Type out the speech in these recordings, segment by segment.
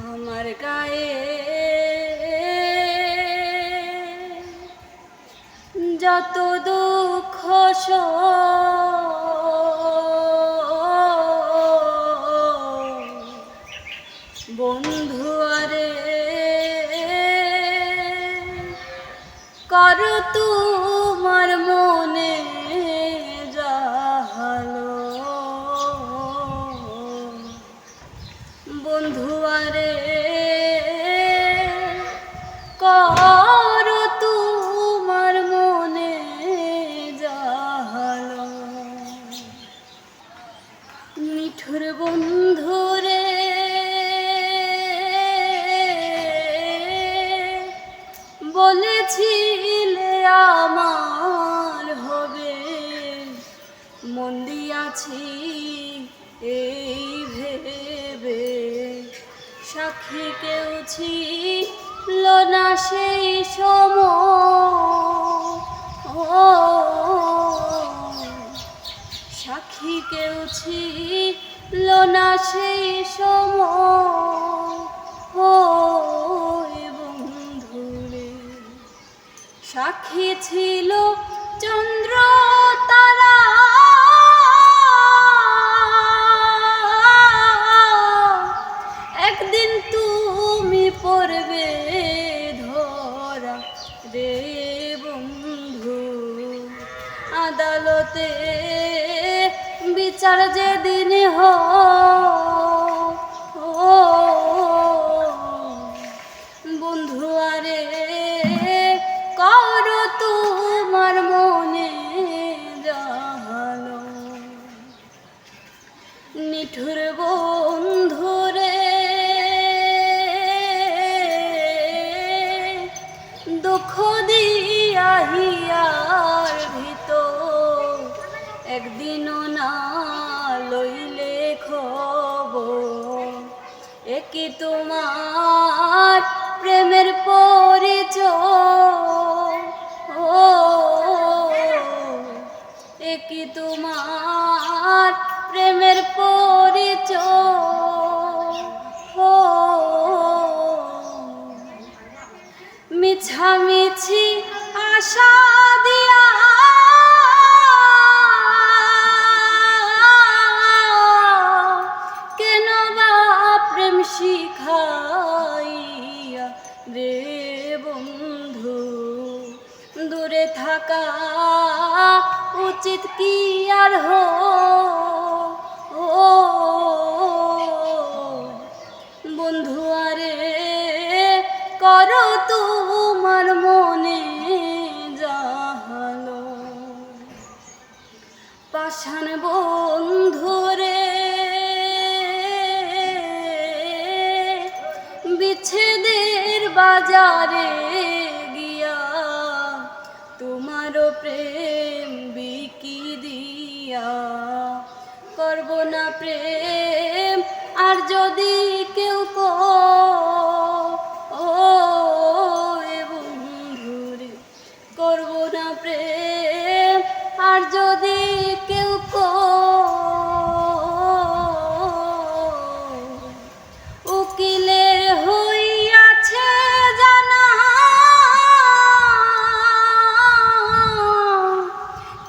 আমার গায়ে যত দুঃখ বন্ধু আরে কর তোমার মনে যাহালো বন্ধু আরে কর তোমার মনে যাহালো নিঠুর বন্ধু রে বলেছিলে আমার হবে মন দিয়াছি এই ভেবে সাক্ষী কেউ ছিল না সেই সময় সাক্ষী কেউ ছিল না সেই সময় বন্ধুরে সাক্ষী ছিল চন্দ্র তারা একদিন তুমি পড়বে ধরা রে বন্ধু আদালতে বিচার যেদিন বন্ধু আরে কর তোমার মনে যাহালো নিঠুর বন্ধু রে দুঃখ দিয়া হিয়ার ভিতর একদিনও না লইলে খবর একি তোমার প্রেমের পরিচয় একি তোমার প্রেমের পরিচয় মিছামিছি আশা দিয়া কেন বা প্রেম শিখাইয়া রে বন্ধু দূরে থাকা উচিত কি আর বন্ধু আরে করো তোমার মনে যাহালো পাষাণ বন্ধু রে বিচ্ছেদের বাজারে গিয়া তোমারও প্রেম বিকি দিয়া করব না প্রেম আর যদি কেউ বন্ধুরে করব না প্রেম আর যদি কেউ উকিলের হইয়াছে জানা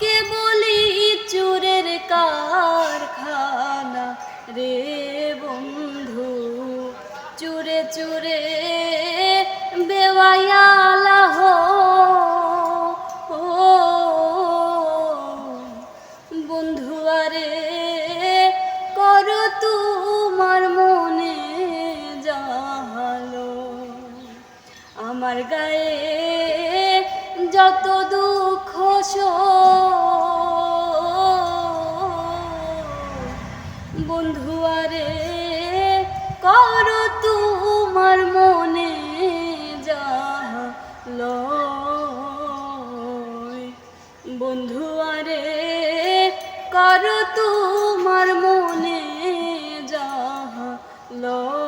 কে বলি চোরের কারখানা রে বন্ধু চুরে চুরে বেওয়ায়ালা বন্ধু আরে কর তোমার মনে যাহালো আমার গায়ে যত দুঃখ বন্ধু আরে কর তোমার মনে যাহালো বন্ধু আরে কর তোমার মনে যাহালো।